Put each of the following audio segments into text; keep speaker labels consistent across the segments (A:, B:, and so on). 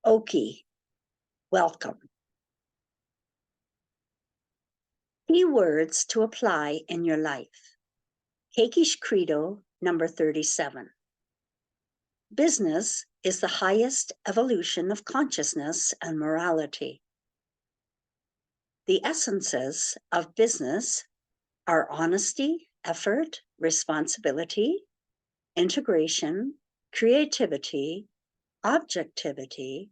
A: Oki, welcome. Key words to apply in your life. Kekich Credo, number 37. Business is the highest evolution of consciousness and morality. The essences of business are honesty, effort, responsibility, integration, creativity, objectivity,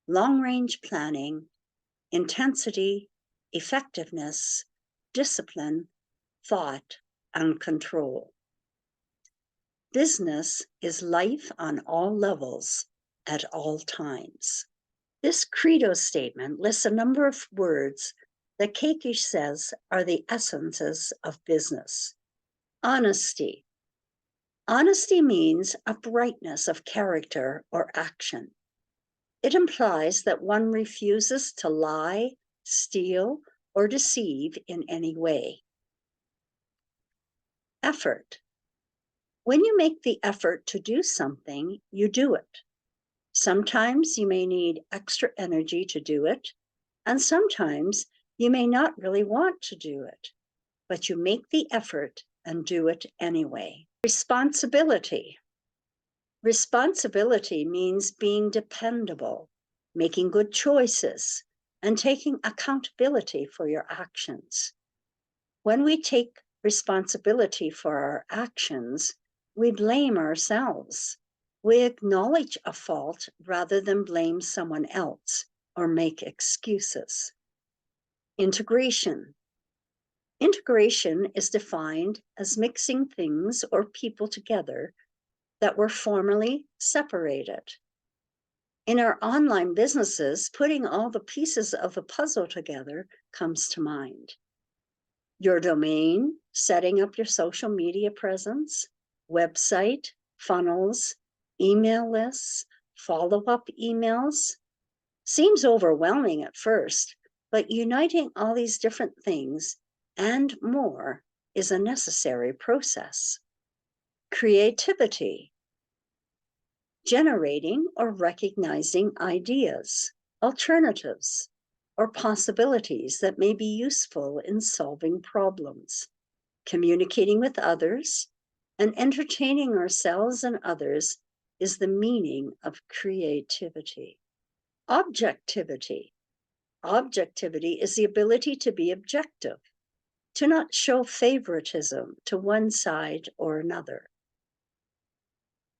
A: long-range planning, intensity, effectiveness, discipline, thought, and control. Business is life on all levels at all times. This credo statement lists a number of words that Kekich says are the essences of business. Honesty. Honesty means a brightness of character or action. It implies that one refuses to lie, steal, or deceive in any way. Effort. When you make the effort to do something, you do it. Sometimes you may need extra energy to do it, and sometimes you may not really want to do it, but you make the effort and do it anyway. Responsibility. Responsibility means being dependable, making good choices, and taking accountability for your actions. When we take responsibility for our actions, we blame ourselves. We acknowledge a fault rather than blame someone else or make excuses. Integration. Integration is defined as mixing things or people together that were formerly separated. In our online businesses, putting all the pieces of the puzzle together comes to mind. Your domain, setting up your social media presence, website, funnels, email lists, follow-up emails. Seems overwhelming at first, but uniting all these different things and more is a necessary process. Creativity. Generating or recognizing ideas, alternatives, or possibilities that may be useful in solving problems, communicating with others, and entertaining ourselves and others is the meaning of creativity. Objectivity. Objectivity is the ability to be objective, to not show favoritism to one side or another.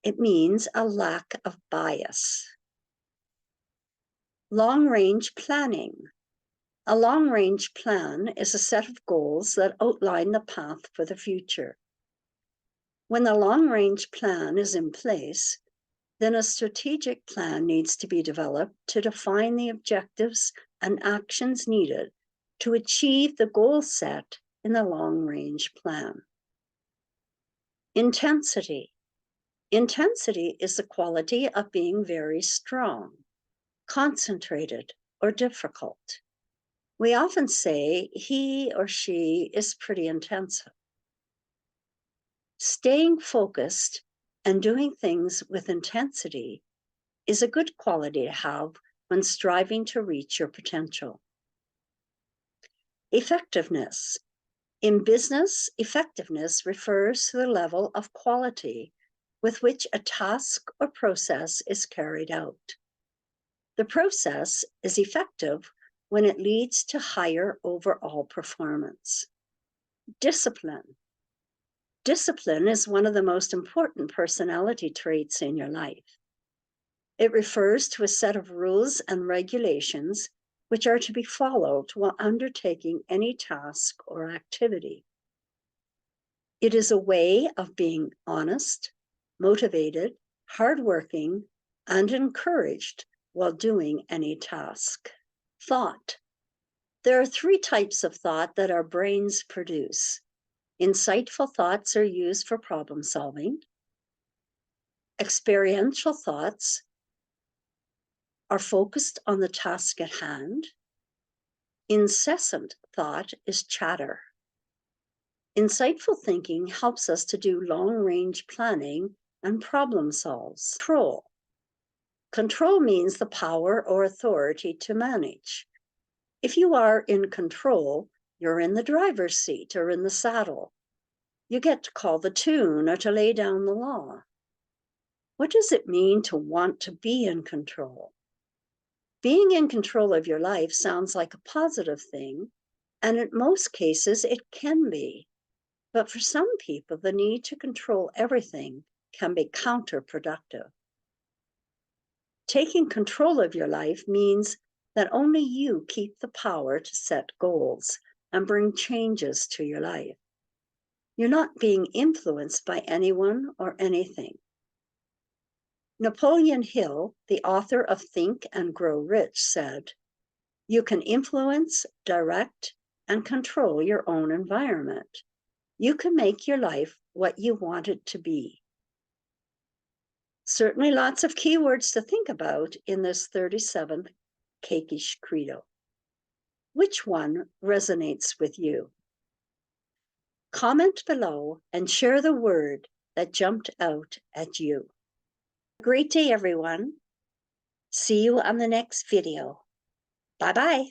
A: It means a lack of bias. Long-range planning. A long-range plan is a set of goals that outline the path for the future. When the long-range plan is in place, then a strategic plan needs to be developed to define the objectives and actions needed to achieve the goal set in the long-range plan. Intensity. Intensity is the quality of being very strong, concentrated, or difficult. We often say he or she is pretty intensive. Staying focused and doing things with intensity is a good quality to have when striving to reach your potential. Effectiveness. In business, effectiveness refers to the level of quality with which a task or process is carried out. The process is effective when it leads to higher overall performance. Discipline. Discipline is one of the most important personality traits in your life. It refers to a set of rules and regulations which are to be followed while undertaking any task or activity. It is a way of being honest, motivated, hardworking, and encouraged while doing any task. Thought. There are 3 types of thought that our brains produce. Insightful thoughts are used for problem solving. Experiential thoughts are focused on the task at hand. Incessant thought is chatter. Insightful thinking helps us to do long-range planning and problem solves. Control. Control means the power or authority to manage. If you are in control, you're in the driver's seat or in the saddle. You get to call the tune or to lay down the law. What does it mean to want to be in control? Being in control of your life sounds like a positive thing, and in most cases it can be. But for some people, the need to control everything can be counterproductive. Taking control of your life means that only you keep the power to set goals and bring changes to your life. You're not being influenced by anyone or anything. Napoleon Hill, the author of Think and Grow Rich, said, "You can influence, direct, and control your own environment. You can make your life what you want it to be." Certainly lots of keywords to think about in this 37th Kekich Credo. Which one resonates with you? Comment below and share the word that jumped out at you. Great day, everyone. See you on the next video. Bye-bye.